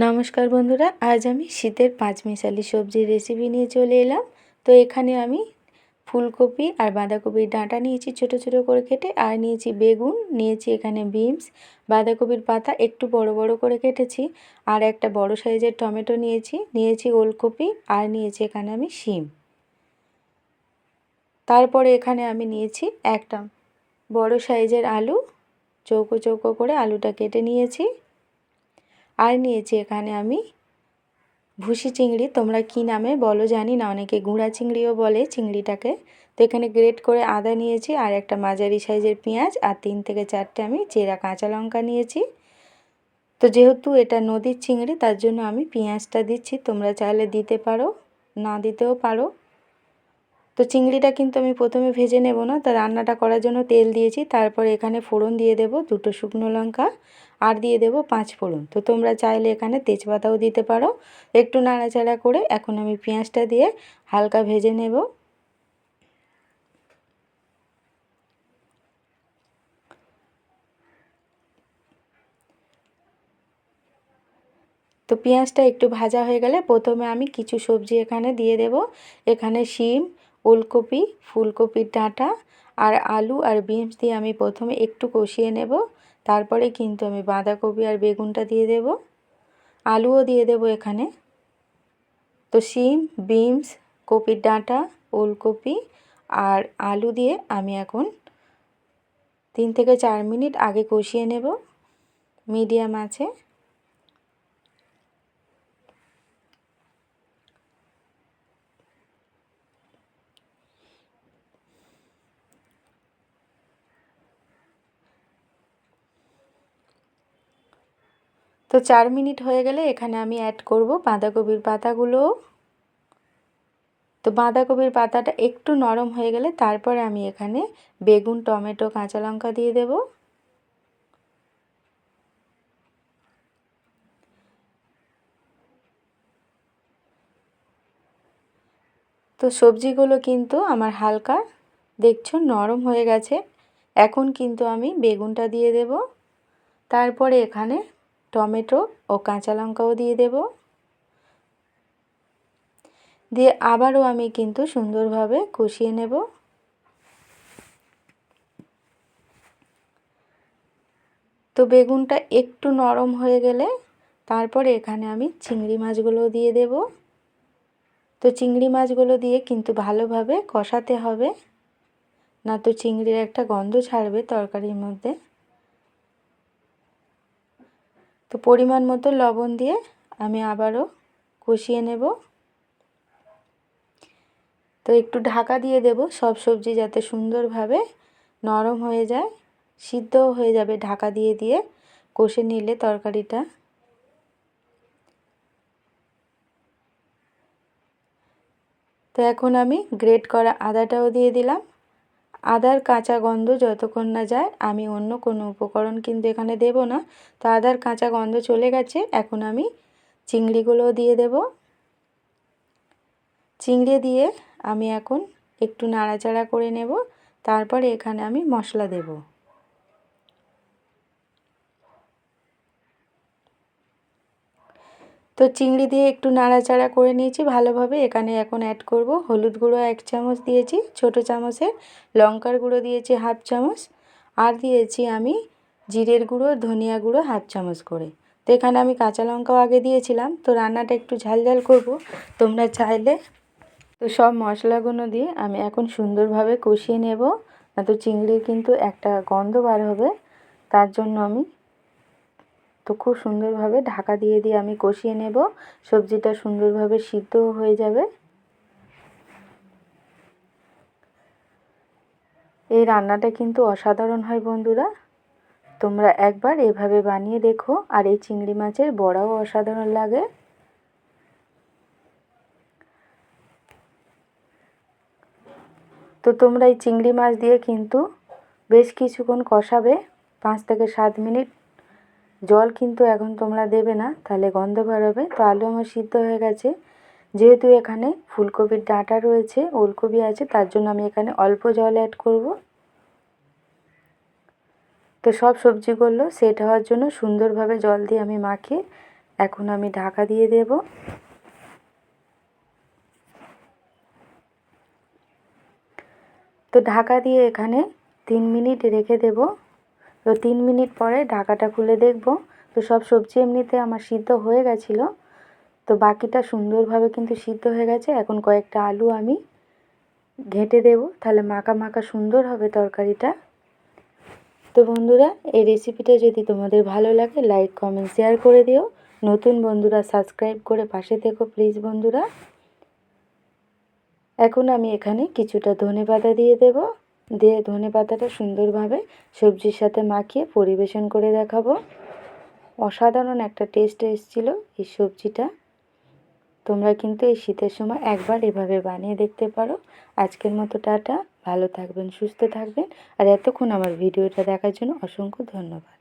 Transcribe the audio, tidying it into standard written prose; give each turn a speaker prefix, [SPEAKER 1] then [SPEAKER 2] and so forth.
[SPEAKER 1] নমস্কার বন্ধুরা, আজ আমি শীতের পাঁচমিশালি সবজির রেসিপি নিয়ে চলে এলাম। তো এখানে আমি ফুলকপি আর বাঁধাকপির ডাঁটা নিয়েছি ছোট ছোট করে কেটে, আর নিয়েছি বেগুন, নিয়েছি এখানে বিনস, বাঁধাকপির পাতা একটু বড় বড় করে কেটেছি, আর একটা বড় সাইজের টমেটো নিয়েছি ওলকপি, আর নিয়েছি এখানে আমি শিম। তারপরে এখানে আমি নিয়েছি একটা বড় সাইজের আলু, চৌকো চৌকো করে আলুটা কেটে নিয়েছি। আর নিয়েছি এখানে আমি ভুসি চিংড়ি, তোমরা কি নামে বলো জানি না, অনেকে গুঁড়া চিংড়িও বলে চিংড়িটাকে। তো এখানে গ্রেট করে আদা নিয়েছি, আর একটা মাঝারি সাইজের পেঁয়াজ, আর 3 থেকে 4টে আমি চেরা কাঁচা লঙ্কা নিয়েছি। তো যেহেতু এটা নদীর চিংড়ি তার জন্য আমি পেঁয়াজটা দিচ্ছি, তোমরা চাইলে দিতে পারো, না দিতেও পারো। তো চিংড়িটা কিন্তু আমি প্রথমে ভেজে নেব না, তো রান্নাটা করার জন্য তেল দিয়েছি। তারপর এখানে ফোড়ন দিয়ে দেব 2টো শুকনো লঙ্কা, আর দিয়ে দেব 5 ফোড়ন। তো তোমরা চাইলে এখানে তেজপাতাও দিতে পারো। একটু নাড়াচাড়া করে এখন আমি পেঁয়াজটা দিয়ে হালকা ভেজে নেব। তো পেঁয়াজটা একটু ভাজা হয়ে গেলে প্রথমে আমি কিছু সবজি এখানে দিয়ে দেব। এখানে শিম, ওলকপি, ফুলকপির ডাঁটা আর আলু আর বিনস দিয়ে আমি প্রথমে একটু কষিয়ে নেব। তারপরে কিন্তু আমি বাঁধাকপি আর বেগুনটা দিয়ে দেব, আলুও দিয়ে দেব এখানে। তো শিম, বিনস, কপির ডাঁটা, ওলকপি আর আলু দিয়ে আমি এখন 3 থেকে 4 মিনিট আগে কষিয়ে নেব মিডিয়াম আঁচে। তো 4 মিনিট হয়ে গেলে এখানে আমি অ্যাড করব বাঁধাকপির পাতাগুলো। তো বাঁধাকপির পাতাটা একটু নরম হয়ে গেলে তারপরে আমি এখানে বেগুন, টমেটো, কাঁচা লঙ্কা দিয়ে দেব। তো সবজিগুলো কিন্তু আমার হালকা দেখছো নরম হয়ে গেছে। এখন কিন্তু আমি বেগুনটা দিয়ে দেব, তারপরে এখানে টমেটো ও কাঁচা লঙ্কাও দিয়ে দেব, দিয়ে আবারও আমি কিন্তু সুন্দরভাবে কষিয়ে নেব। তো বেগুনটা একটু নরম হয়ে গেলে তারপরে এখানে আমি চিংড়ি মাছগুলো দিয়ে দেব। তো চিংড়ি মাছগুলো দিয়ে কিন্তু ভালোভাবে কষাতে হবে, না তো চিংড়ির একটা গন্ধ ছাড়বে তরকারির মধ্যে। তো পরিমাণ মতো লবণ দিয়ে আমি আবারও কষিয়ে নেব। তো একটু ঢাকা দিয়ে দেব সব সবজি যাতে সুন্দরভাবে নরম হয়ে যায়, সিদ্ধও হয়ে যাবে ঢাকা দিয়ে দিয়ে কষে নিলে তরকারিটা। তো এখন আমি গ্রেট করা আদাটাও দিয়ে দিলাম। আদার কাঁচা গন্ধ যতক্ষণ না যায় আমি অন্য কোনো উপকরণ কিন্তু এখানে দেব না। তো আদার কাঁচা গন্ধ চলে গেছে, এখন আমি চিংড়িগুলোও দিয়ে দেব। চিংড়ি দিয়ে আমি এখন একটু নাড়াচাড়া করে নেব, তারপরে এখানে আমি মশলা দেব। তো চিংড়ি দিয়ে একটু নাড়াচাড়া করে নিয়েছি ভালোভাবে। এখানে এখন অ্যাড করব হলুদ গুঁড়ো 1 চামচ দিয়েছি ছোটো চামচের, লঙ্কার গুঁড়ো দিয়েছি 1/2 চামচ, আর দিয়েছি আমি জিরের গুঁড়ো, ধনিয়া গুঁড়ো 1/2 চামচ করে। তো এখানে আমি কাঁচা লঙ্কাও আগে দিয়েছিলাম। তো রান্নাটা একটু ঝাল ঝাল করব, তোমরা চাইলে। তো সব মশলাগুলো দিয়ে আমি এখন সুন্দরভাবে কষিয়ে নেব, না তো চিংড়ির কিন্তু একটা গন্ধ বার হবে। তার জন্য আমি তো খুব সুন্দরভাবে ঢাকা দিয়ে দিয়ে আমি কষিয়ে নেব, সবজিটা সুন্দরভাবে সিদ্ধও হয়ে যাবে। এই রান্নাটা কিন্তু অসাধারণ হয় বন্ধুরা, তোমরা একবার এভাবে বানিয়ে দেখো। আর এই চিংড়ি মাছের বড়াও অসাধারণ লাগে। তো তোমরা এই চিংড়ি মাছ দিয়ে কিন্তু বেশ কিছুক্ষণ কষাবে, 5 থেকে 7 মিনিট। জল কিন্তু এখন তোমরা দেবে না, তাহলে গন্ধ বেরোবে। তো আলু আমার সিদ্ধ হয়ে গেছে, যেহেতু এখানে ফুলকপির ডাঁটা রয়েছে, ওলকপি আছে, তার জন্য আমি এখানে অল্প জল অ্যাড করব। তো সব সবজিগুলো সেট হওয়ার জন্য সুন্দরভাবে জল দিয়ে আমি মাখিয়ে এখন আমি ঢাকা দিয়ে দেব। তো ঢাকা দিয়ে এখানে 3 মিনিট রেখে দেব। তো 3 মিনিট পরে ঢাকাটা খুলে দেখব। তো সব সবজি এমনিতে আমার সিদ্ধ হয়ে গেছিলো। তো বাকিটা সুন্দরভাবে কিন্তু সিদ্ধ হয়ে গেছে। এখন কয়েকটা আলু আমি ঘেঁটে দেব, তাহলে মাখা মাখা সুন্দর হবে তরকারিটা। তো বন্ধুরা, এই রেসিপিটা যদি তোমাদের ভালো লাগে লাইক কমেন্ট শেয়ার করে দিও। নতুন বন্ধুরা সাবস্ক্রাইব করে পাশে থেকো প্লিজ বন্ধুরা। এখন আমি এখানে কিছুটা ধনেপাতা দিয়ে দেব। দিয়ে ধনেপাতাটা সুন্দরভাবে সবজির সাথে মাখিয়ে পরিবেশন করে দেখাবো। অসাধারণ একটা টেস্ট এসেছিলো এই সবজিটা। তোমরা কিন্তু এই শীতের সময় একবার এভাবে বানিয়ে দেখতে পারো। আজকের মতো টাটা, ভালো থাকবেন, সুস্থ থাকবেন। আর এতক্ষণ আমার ভিডিওটা দেখার জন্য অসংখ্য ধন্যবাদ।